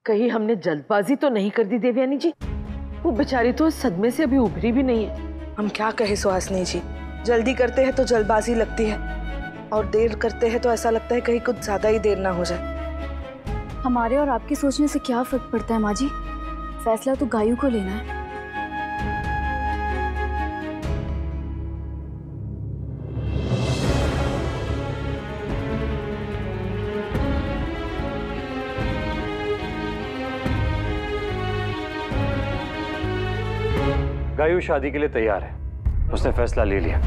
कहीं हमने जल्दबाजी तो नहीं कर दी देवयानी जी? वो बेचारी तो सदमे से अभी उभरी भी नहीं है। हम क्या कहे सुहासिनी जी, जल्दी करते हैं तो जल्दबाजी लगती है और देर करते हैं तो ऐसा लगता है कहीं कुछ ज्यादा ही देर ना हो जाए। हमारे और आपके सोचने से क्या फर्क पड़ता है माँ जी? फैसला तो गायू को लेना है। गायू शादी के लिए तैयार है, उसने फैसला ले लिया।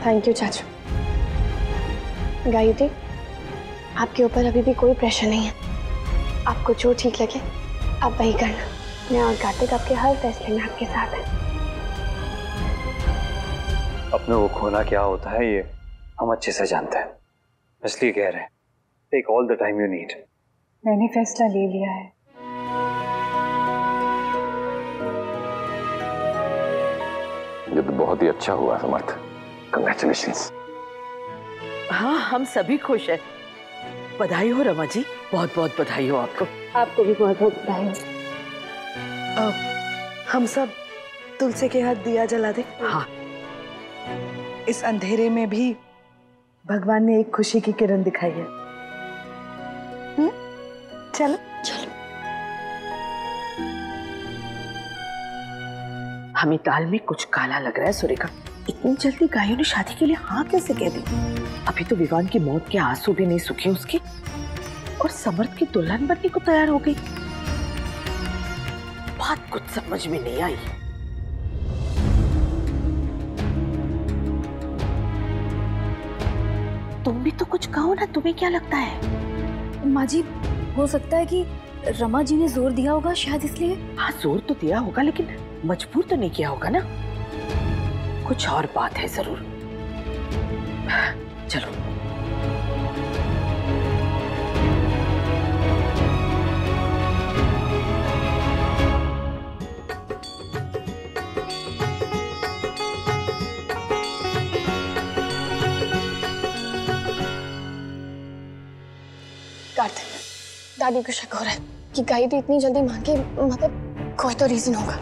थैंक यू चाचू। गायू दी, आपके ऊपर अभी भी कोई प्रेशर नहीं है। आपको जो ठीक लगे आप वही करना। मैं और कार्तिक आपके हर फैसले में आपके साथ हैं। अपने को खोना क्या होता है ये हम अच्छे से जानते हैं, इसलिए कह रहे हैं take all the time you need. मैंने फैसला ले लिया है। ये तो बहुत ही अच्छा हुआ समर्थ, कंग्रेचुलेशंस। हाँ, हम सभी खुश हैं। बधाई हो रमा जी, बहुत बहुत बधाई हो आपको। आपको भी बहुत बहुत बधाई हो। हम सब तुलसी के हाथ दिया जला दे। हाँ, इस अंधेरे में भी भगवान ने एक खुशी की किरण दिखाई है। चलो चलो। हमें दाल में कुछ काला लग रहा है सुरेखा। इतनी जल्दी गायों ने शादी के लिए हाँ कैसे कह दी? अभी तो विवान की मौत के आंसू भी नहीं सूखे उसके, और समर्थ की दुल्हन बनने को तैयार हो गई। बात कुछ समझ में नहीं आई। तुम भी तो कुछ कहो ना, तुम्हें क्या लगता है? माँ जी, हो सकता है कि रमा जी ने जोर दिया होगा शायद इसलिए। हाँ, जोर तो दिया होगा लेकिन मजबूर तो नहीं किया होगा ना। कुछ और बात है जरूर। चलो। कार्तिक, दादी को शक हो रहा है कि गायू दी इतनी जल्दी मांगे, मतलब कोई तो रीजन होगा।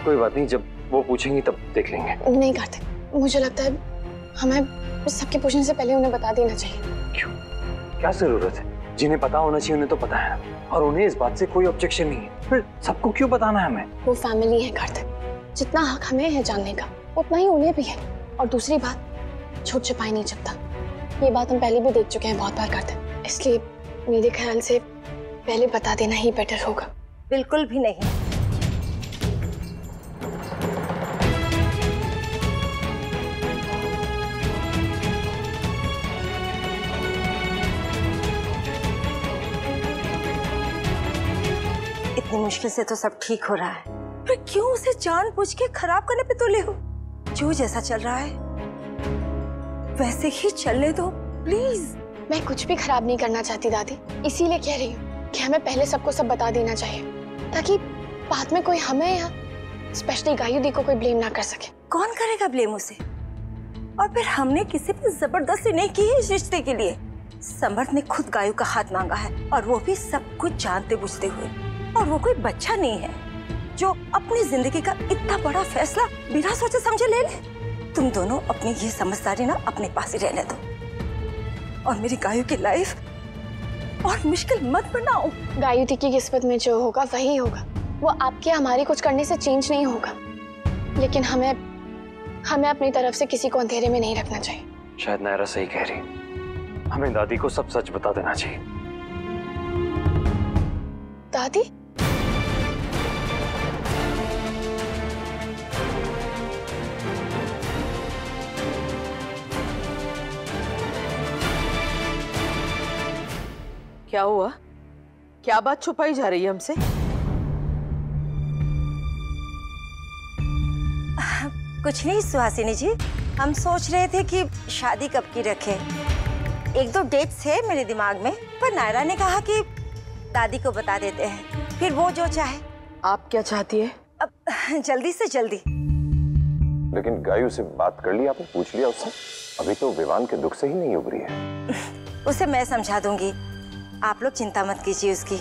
कोई बात नहीं, जब वो पूछेंगी तब देख लेंगे। नहीं कार्तिक, मुझे लगता है हमें सबके पूछने से पहले उन्हें बता देना चाहिए। क्यों? क्या जरूरत है? जिन्हें पता होना चाहिए उन्हें तो पता है, और उन्हें इस बात से कोई ऑब्जेक्शन नहीं है। फिर सबको क्यों बताना है हमें? वो फैमिली है कार्तिक, जितना हक हमें है जानने का उतना ही उन्हें भी है। और दूसरी बात, छुप छिपाई नहीं सकता। ये बात हम पहले भी देख चुके हैं बहुत बार कार्तिक, इसलिए मेरे ख्याल से पहले बता देना ही बेटर होगा। बिल्कुल भी नहीं। इतनी मुश्किल से तो सब ठीक हो रहा है, पर क्यों उसे जानबूझ के खराब करने पे तुले हो? जो जैसा चल रहा है वैसे ही चलने दो प्लीज। मैं कुछ भी खराब नहीं करना चाहती दादी, इसीलिए कह रही हूँ कि हमें पहले सबको सब बता देना चाहिए, ताकि बाद में कोई हमें या स्पेशली गायू दी को कोई ब्लेम ना कर सके। कौन करेगा ब्लेम उसे? और फिर हमने किसी पे जबरदस्ती नहीं की है इस रिश्ते के लिए। समर्थ ने खुद गायू का हाथ मांगा है, और वो भी सब कुछ जानते बुझते हुए। और वो कोई बच्चा नहीं है जो अपनी जिंदगी का इतना बड़ा फैसला बिना सोचे समझे ले ले। तुम दोनों अपनी ये समझदारी ना अपने पास ही रहने दो, और मेरी गायू की लाइफ और मुश्किल मत बनाओ। गायू दी की किस्मत में जो होगा वही होगा। वो आपके हमारे कुछ करने से चेंज नहीं होगा, लेकिन हमें अपनी तरफ से किसी को अंधेरे में नहीं रखना चाहिए। शायद नायरा सही कह रही, हमें दादी को सब सच बता देना चाहिए। दादी? क्या हुआ? क्या बात छुपाई जा रही है हमसे? कुछ नहीं सुहासिनी जी, हम सोच रहे थे कि शादी कब की रखें। एक दो डेट्स है मेरे दिमाग में, पर नायरा ने कहा कि दादी को बता देते हैं, फिर वो जो चाहे। आप क्या चाहती है? अब जल्दी से जल्दी। लेकिन गायू से बात कर लिया आपने, पूछ लिया उससे? अभी तो विवान के दुख से ही नहीं उभरी है। उसे मैं समझा दूंगी, आप लोग चिंता मत कीजिए उसकी।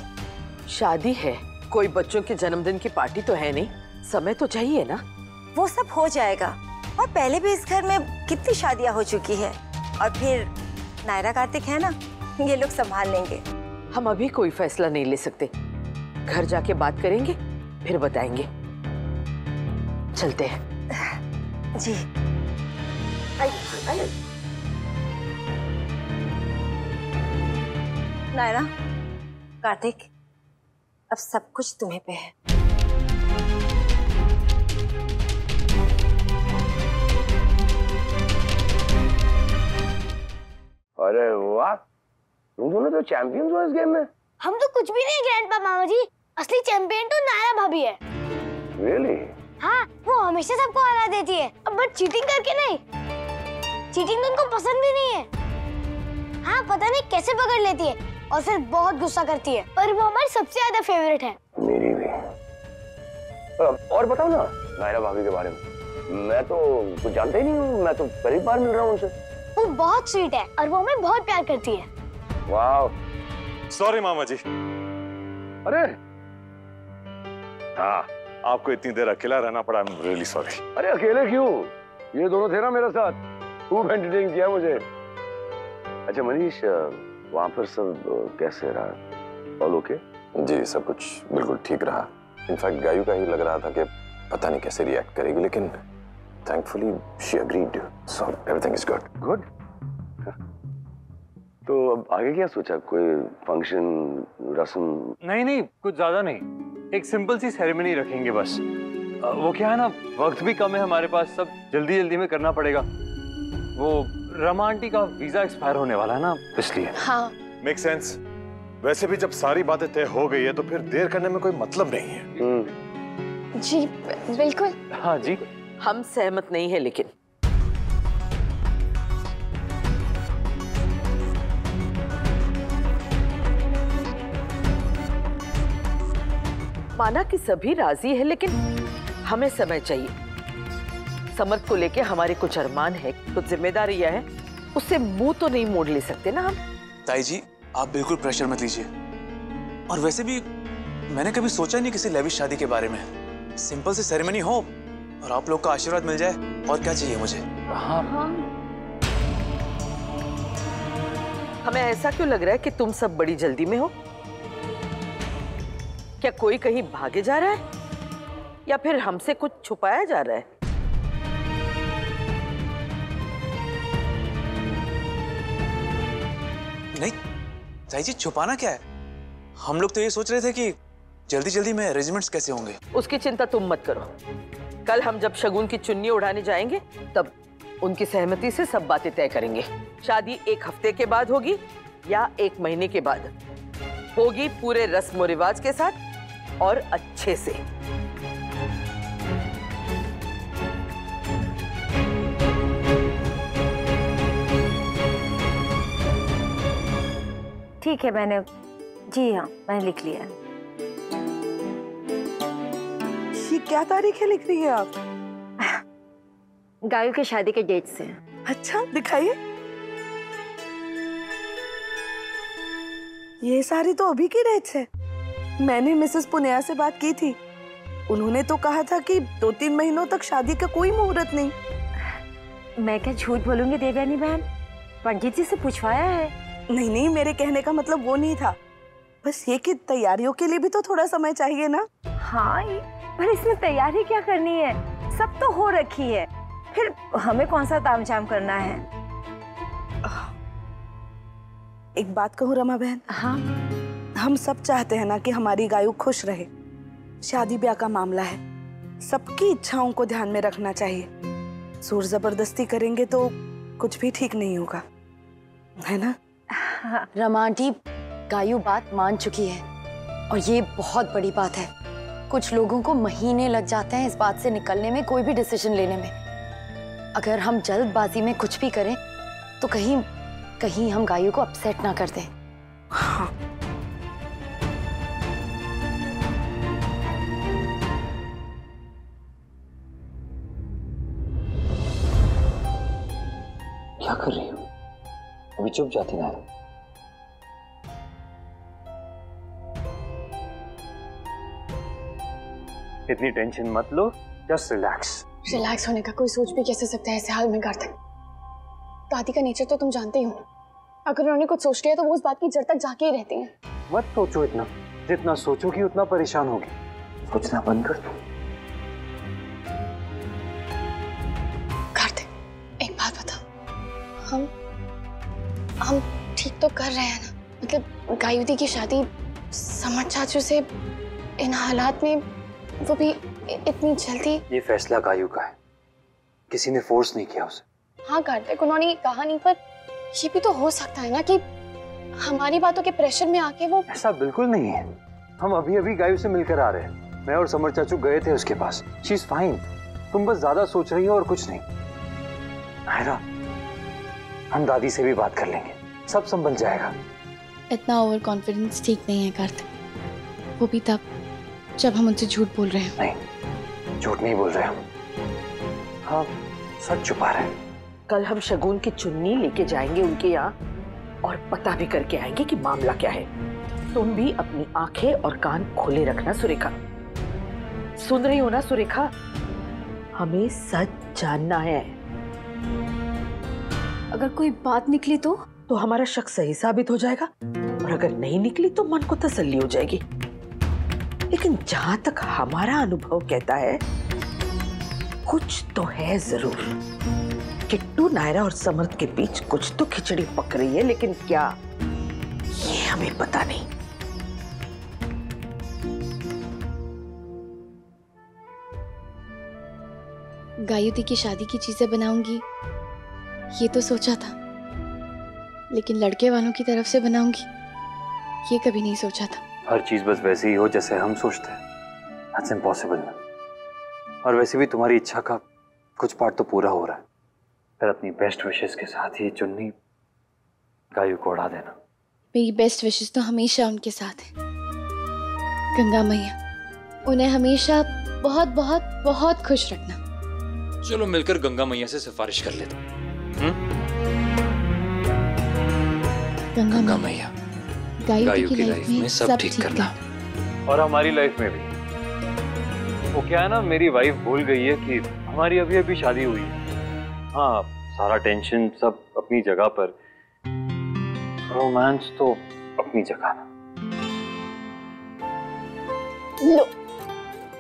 शादी है, कोई बच्चों के जन्मदिन की पार्टी तो है नहीं, समय तो चाहिए ना। वो सब हो जाएगा, और पहले भी इस घर में कितनी शादियां हो चुकी है। और फिर नायरा कार्तिक है ना, ये लोग संभाल लेंगे। हम अभी कोई फैसला नहीं ले सकते, घर जाके बात करेंगे फिर बताएंगे। चलते हैं। जी। नायरा, कार्तिक, अब सब कुछ तुम्हें पे है। अरे वाह, तुम दोनों तो चैंपियंस हो इस गेम में। हम तो कुछ भी नहीं ग्रैंडपा मामा जी, असली चैंपियन तो नायरा भाभी है। Really? हाँ, वो हमेशा सबको हरा देती है, बट चीटिंग करके नहीं। चीटिंग तो उनको पसंद भी नहीं है। हाँ, पता नहीं कैसे पकड़ लेती है और फिर बहुत गुस्सा करती है, पर वो हमारी सबसे ज्यादा फेवरेट है। मेरी भी। और बताओ ना नायरा भाभी के बारे में। मैं तो कुछ जानता ही नहीं हूँ, मैं तो पहली बार मिल रहा हूँ उनसे। वो बहुत स्वीट है और वो हमें बहुत प्यार करती है। वाह। सॉरी मामा जी। अरे हाँ, आपको इतनी देर अकेला रहना पड़ा। I am really sorry. अरे अकेले क्यों, ये दोनों थे ना मेरे साथ, खूब एंटरटेन किया मुझे। अच्छा मनीष, वहाँ पर सब कैसे रहा? All okay? जी सब कुछ बिल्कुल ठीक रहा। इनफैक्ट गायू का ही लग रहा था कि पता नहीं कैसे रिएक्ट करेगी, लेकिन thankfully she agreed, so everything is good. Good. तो अब आगे क्या सोचा? कोई फंक्शन, रस्म? नहीं, कुछ ज्यादा नहीं, एक सिंपल सी सेरेमनी रखेंगे बस। वो क्या है ना, वक्त भी कम है हमारे पास, सब जल्दी जल्दी में करना पड़ेगा। वो रमा आंटी का वीजा एक्सपायर होने वाला है ना, इसलिए। हाँ, मेक सेंस। वैसे भी जब सारी बातें तय हो गई है तो फिर देर करने में कोई मतलब नहीं है। जी बिल्कुल। हाँ जी, हम सहमत नहीं है, लेकिन माना कि सभी राजी है, लेकिन हमें समय चाहिए। समर्थ को लेके हमारे कुछ अरमान है, कुछ जिम्मेदारियां है, उससे मुंह तो नहीं मोड़ ले सकते ना हम। ताई जी, आप बिल्कुल प्रेशर मत लीजिए। और वैसे भी मैंने कभी सोचा नहीं किसी लेविश शादी के बारे में। सिंपल सी सेरेमनी हो और आप लोग का आशीर्वाद मिल जाए, और क्या चाहिए मुझे। हाँ। हमें ऐसा क्यों लग रहा है कि तुम सब बड़ी जल्दी में हो? क्या कोई कहीं भागे जा रहा है, या फिर हमसे कुछ छुपाया जा रहा है? नहीं ताई जी, छुपाना क्या है? हम लोग तो ये सोच रहे थे कि जल्दी जल्दी में अरेंजमेंट्स कैसे होंगे। उसकी चिंता तुम मत करो। कल हम जब शगुन की चुन्नी उड़ाने जाएंगे, तब उनकी सहमति से सब बातें तय करेंगे। शादी 1 हफ्ते के बाद होगी या 1 महीने के बाद होगी, पूरे रस्म और रिवाज के साथ और अच्छे से। ठीक है, मैंने, जी हाँ, मैंने लिख लिया। ये क्या तारीख है लिख रही है आप? गायू की शादी के डेट से। अच्छा दिखाइए। ये सारी तो अभी की डेट्स है। मैंने मिसेस पुनिया से बात की थी, उन्होंने तो कहा था कि 2-3 महीनों तक शादी का कोई मुहूर्त नहीं। मैं क्या झूठ बोलूंगी देवयानी बहन, पंडित जी से पूछवाया है। नहीं, मेरे कहने का मतलब वो नहीं था, बस ये कि तैयारियों के लिए भी तो थोड़ा समय चाहिए ना। हाँ, पर इसमें तैयारी क्या करनी है, सब तो हो रखी है, फिर हमें कौन सा तामझाम करना है। एक बात कहूँ रमा बहन? हाँ। हम सब चाहते हैं ना कि हमारी गायू खुश रहे। शादी ब्याह का मामला है, सबकी इच्छाओं को ध्यान में रखना चाहिए। जोर जबरदस्ती करेंगे तो कुछ भी ठीक नहीं होगा, है ना? रमा आंटी, गायू बात मान चुकी है और ये बहुत बड़ी बात है। कुछ लोगों को महीने लग जाते हैं इस बात से निकलने में, कोई भी डिसीजन लेने में। अगर हम जल्दबाजी में कुछ भी करें तो कहीं हम गायू को अपसेट ना कर दें। हाँ। क्या कर रही हो? अभी चुप जाती ना। इतनी टेंशन मत लो, जस्ट रिलैक्स। रिलैक्स होने का कोई सोच भी कैसे सकता है ऐसे हाल में कार्तिक? दादी का नेचर तो तुम जानते ही हो। अगर उन्होंने कुछ सोच लिया तो वो उस बात की जड़ तक जाके ही रहती हैं। मत सोचो इतना, जितना सोचोगी उतना परेशान होगी। सोचना बंद कर दो। कार्तिक, एक बात बता, हम ठीक तो कर रहे हैं ना? मतलब गायू दी की शादी समर चाचू से इन हालात में, वो भी इतनी जल्दी? ये फैसला गायू का है, किसी ने फोर्स नहीं किया उसे। हाँ कार्तिक, उन्होंने कहा नहीं, पर ये भी तो हो सकता है ना कि हमारी बातों के प्रेशर में आके वो। ऐसा बिल्कुल नहीं है, हम अभी अभी गायू से मिलकर आ रहे हैं। मैं और समर चाचू गए थे उसके पास। She is fine. तुम बस ज्यादा सोच रही हो और कुछ नहीं। नायरा, हम दादी से भी बात कर लेंगे, सब संभल जाएगा। इतना ओवर कॉन्फिडेंस ठीक नहीं है कार्तिक, वो भी तब जब हम उनसे झूठ बोल रहे हैं। नहीं, झूठ नहीं बोल रहे हम, हाँ सच छुपा रहे हैं। कल हम शगुन की चुन्नी लेके जाएंगे उनके यहाँ और पता भी करके आएंगे कि मामला क्या है। तुम भी अपनी आंखें और कान खोले रखना सुरेखा। सुन रही हो ना सुरेखा? हमें सच जानना है। अगर कोई बात निकली तो हमारा शक सही साबित हो जाएगा, और अगर नहीं निकली तो मन को तसल्ली हो जाएगी। लेकिन जहां तक हमारा अनुभव कहता है, कुछ तो है जरूर। किट्टू, नायरा और समर्थ के बीच कुछ तो खिचड़ी पक रही है, लेकिन क्या, ये हमें पता नहीं। गायू दी की शादी की चीजें बनाऊंगी ये तो सोचा था, लेकिन लड़के वालों की तरफ से बनाऊंगी ये कभी नहीं सोचा था। हर चीज बस वैसे ही हो जैसे हम सोचते हैं, दैट्स इम्पॉसिबल। और वैसे भी तुम्हारी इच्छा का कुछ पार्ट तो पूरा हो रहा है। फिर अपनी बेस्ट विशेस के साथ ये चुन्नी गायू को उड़ा देना। मेरी बेस्ट विशेस तो हमेशा उनके साथ है। गंगा मैया, उन्हें हमेशा बहुत बहुत बहुत खुश रखना। चलो मिलकर गंगा मैया से सिफारिश कर लेते हैं। गंगा मैया, गायू की लाइफ में सब ठीक करना, और हमारी लाइफ में भी। वो क्या है ना, मेरी वाइफ भूल गई है कि हमारी अभी अभी शादी हुई है। हाँ, सारा टेंशन सब अपनी जगह पर, रोमांस तो अपनी जगह ना। लो,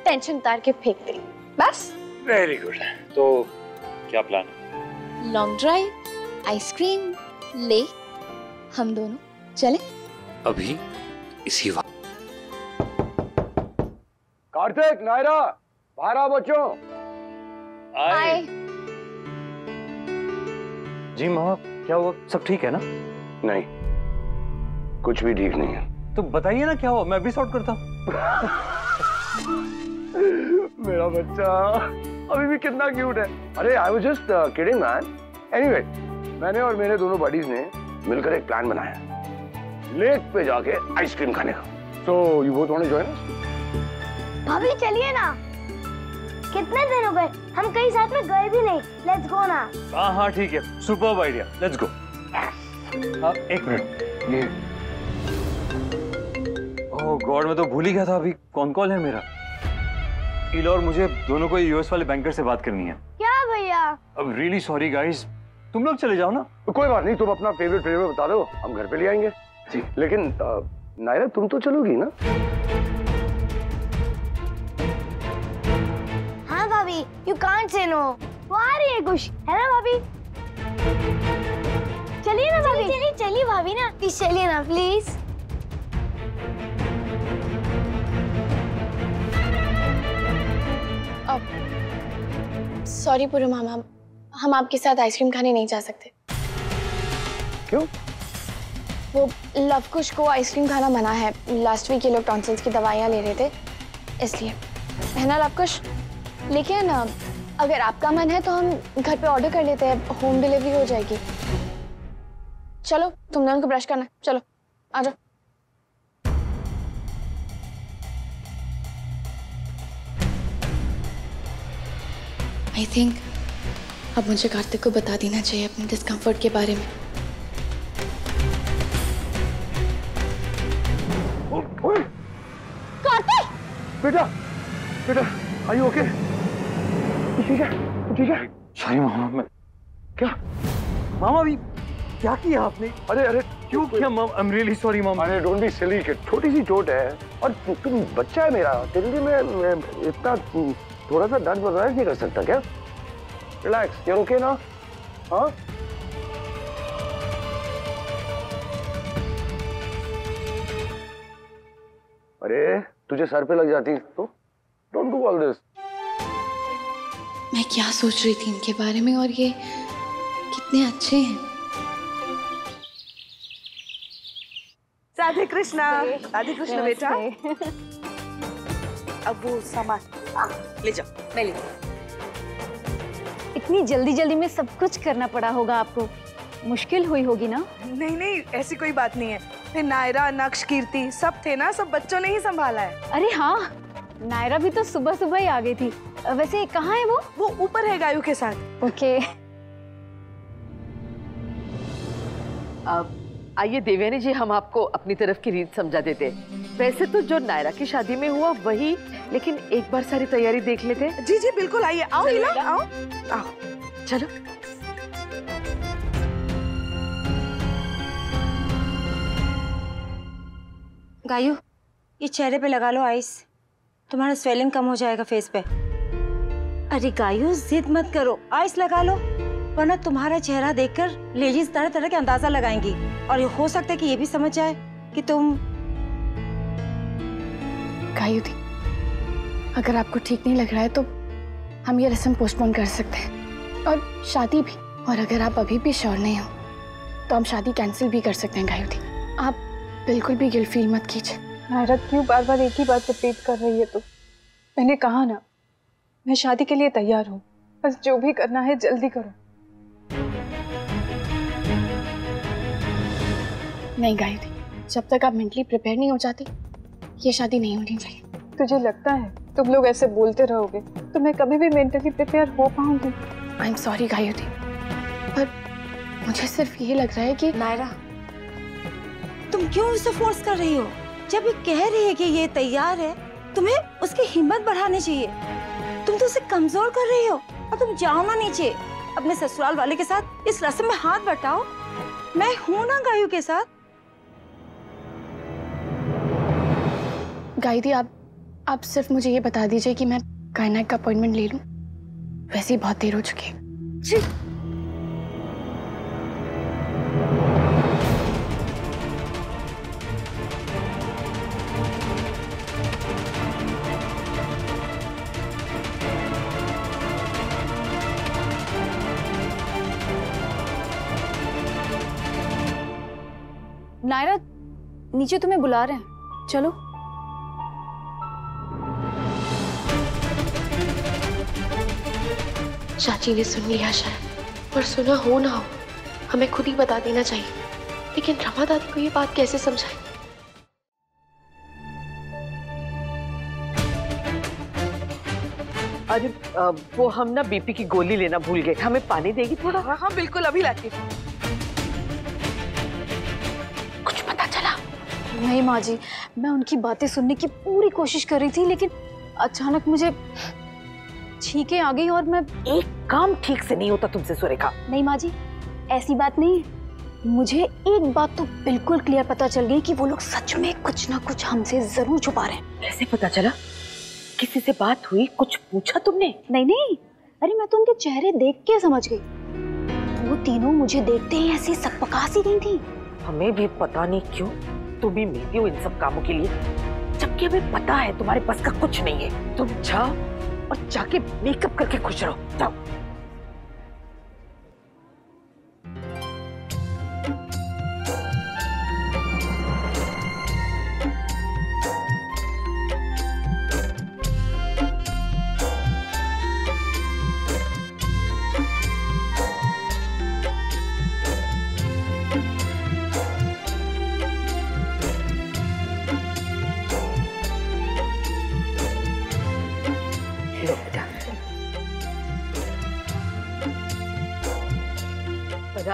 टेंशन उतार के फेंक दे बस। Very good. तो क्या प्लान है? लॉन्ग ड्राइव, आइसक्रीम, ले हम दोनों चले अभी इसी वक्त। कार्तिक, नायरा, बाहर आओ बच्चों। हाय। जी माँ, क्या हुआ? सब ठीक है ना? नहीं, कुछ भी ठीक नहीं है। तो बताइए ना क्या हुआ, मैं भी सॉर्ट करता हूँ। मेरा बच्चा अभी भी कितना क्यूट है। अरे I was just kidding man. Anyway, मैंने और मेरे दोनों बडीज ने मिलकर एक प्लान बनाया, लेक पे जाके आइसक्रीम खाने का। So you both want to join us? भाभी चलिए ना, कितने दिन हो गए हम कहीं साथ में गए भी नहीं। लेट्स गो ना। हाँ हाँ ठीक है, सुपर्ब आइडिया, लेट्स गो। एक मिनट, ये ओह गॉड, मैं तो भूल ही गया था अभी कौन कॉल है मेरा। इलो और मुझे दोनों को यूएस वाले बैंकर से बात करनी है। क्या भैया? अब रियली सॉरी गाइस, तुम लोग चले जाओ ना। कोई बात नहीं, तुम अपना फेवरेट फ्लेवर बता दो, हम घर पे ले आएंगे। जी, लेकिन नायरा तुम तो चलोगी ना? हाँ भाभी, यू कांट से नो। वो आ रही है खुश, है ना भाभी? चलिए ना भाभी। चलिए चलिए भाभी ना, प्लीज चलिए ना प्लीज। सॉरी पूरे मामा, हम आपके साथ आइसक्रीम खाने नहीं जा सकते। क्यों? वो लवकुश को आइसक्रीम खाना मना है। लास्ट वीक ये लोग टॉन्सिल्स की दवाइयाँ ले रहे थे, इसलिए। है ना लवकुश? लेकिन अगर आपका मन है तो हम घर पे ऑर्डर कर लेते हैं, होम डिलीवरी हो जाएगी। चलो तुम दोनों को ब्रश करना, चलो आ जाओ। आई थिंक अब मुझे कार्तिक को बता देना चाहिए अपने डिस्कम्फर्ट के बारे में। कार्तिक! बेटा, बेटा, आर यू ओके? ठीक है, ठीक है। सॉरी मामा, मैं क्या मामा भी क्या किया आपने? अरे अरे क्यों किया मामा? आई एम रियली सॉरी मामा। अरे डोंट बी सिली किड, छोटी सी चोट है और तुम बच्चा है मेरा, तेरे लिए मैं इतना थोड़ा सा दर्द बर्दाश्त नहीं कर सकता क्या? रिलैक्स, यू ओके ना? हाँ? अरे तुझे सर पे लग जाती तो डोंट डू ऑल दिस। मैं क्या सोच रही थी इनके बारे में, और ये कितने अच्छे हैं। राधे कृष्णा, राधे कृष्णा बेटा। अब वो सामान ले जाओ। मैं लेती हूँ। इतनी जल्दी जल्दी में सब कुछ करना पड़ा होगा आपको, मुश्किल हुई होगी ना? नहीं नहीं, ऐसी कोई बात नहीं है। फिर नायरा, नक्श, कीर्ति सब थे ना, सब बच्चों ने ही संभाला है। अरे हाँ, नायरा भी तो सुबह सुबह ही आ गई थी। वैसे कहाँ है वो? वो ऊपर है गायू के साथ। ओके। अब आइए देवयानी जी, हम आपको अपनी तरफ की रीत समझा देते। वैसे तो जो नायरा की शादी में हुआ वही, लेकिन एक बार सारी तैयारी देख लेते। जी जी बिल्कुल, आइए। आओ हीला, आओ आओ। चलो। गायू, ये चेहरे पे लगा लो आइस, तुम्हारा स्वेलिंग कम हो जाएगा फेस पे। अरे गायू, जिद मत करो, आइस लगा लो, वरना तुम्हारा चेहरा देखकर लेडीज तरह तरह के अंदाजा लगाएंगी और ये हो सकता है कि ये भी समझ जाए कि तुम। गायू दी, अगर आपको ठीक नहीं लग रहा है तो हम ये रस्म पोस्टपोन कर सकते हैं, और शादी भी। और अगर आप अभी भी श्योर नहीं हो तो हम शादी कैंसिल भी कर सकते हैं। गायू दी, आप बिल्कुल भी गिल्ट फील मत कीजिए। नायरा क्यों बार बार एक ही बात रिपीट कर रही है? तो मैंने कहा ना, मैं शादी के लिए तैयार हूँ, बस जो भी करना है जल्दी करो। नहीं गायू दी, जब तक आप मेंटली प्रिपेयर नहीं हो जाती ये शादी नहीं होनी चाहिए। तुझे लगता है तुम लोग ऐसे बोलते रहोगे तो मैं कभी भी मेंटली प्रिपेयर हो पाऊंगी? आई एम सॉरी गायू दी, पर मुझे सिर्फ ये लग रहा है कि नायरा, तुम क्यों उसे फोर्स कर रही हो? जब ये कह रही है कि ये तैयार है, तुम्हें उसकी हिम्मत बढ़ानी चाहिए। तुम तो उसे कमजोर कर रही हो। और तुम जाओ ना नीचे, अपने ससुराल वाले के साथ इस रस्म में हाथ बटाओ। मैं हूं ना गायू के साथ। गायू दी, आप सिर्फ मुझे ये बता दीजिए कि मैं गायनेक का अपॉइंटमेंट ले लूं। वैसे ही बहुत देर हो चुकी है। नायरा, नीचे तुम्हें बुला रहे हैं, चलो। चाची ने सुन लिया शायद, और सुना हो ना हो हमें खुद ही बता देना चाहिए, लेकिन रमा दादी को ये बात कैसे समझाए? अरे वो हम ना बीपी की गोली लेना भूल गए। हमें पानी देगी थोड़ा? हाँ हाँ बिल्कुल, अभी लाती। कुछ पता चला? नहीं माँ जी, मैं उनकी बातें सुनने की पूरी कोशिश कर रही थी, लेकिन अचानक मुझे छींकें आ गई और मैं। एक काम ठीक से नहीं होता तुमसे सुरेखा। नहीं माँ जी, ऐसी बात नहीं है। मुझे एक बात तो बिल्कुल क्लियर पता चल गई कि वो लोग सच में कुछ ना कुछ हमसे जरूर छुपा रहे हैं। कैसे पता चला? किसी से बात हुई? कुछ पूछा तुमने? नहीं नहीं, अरे मैं तो उनके चेहरे देख के समझ गई। वो तीनों मुझे देखते ही ऐसी सकपका सी गई थी। हमें भी पता नहीं क्यों तुम ही मिलती हो इन सब कामों के लिए, जबकि हमें पता है तुम्हारे पास का कुछ नहीं है। तुम जाओ और जाके मेकअप करके खुश रहो। जाओ।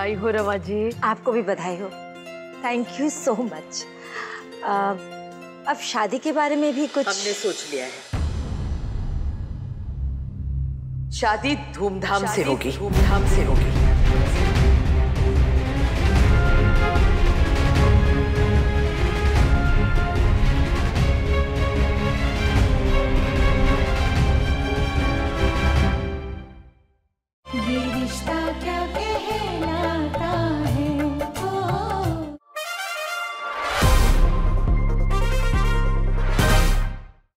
बधाई हो रमा जी। आपको भी बधाई हो। Thank you so much. अब शादी के बारे में भी कुछ हमने सोच लिया है। शादी धूमधाम से होगी, धूमधाम से होगी। ये रिश्ता क्या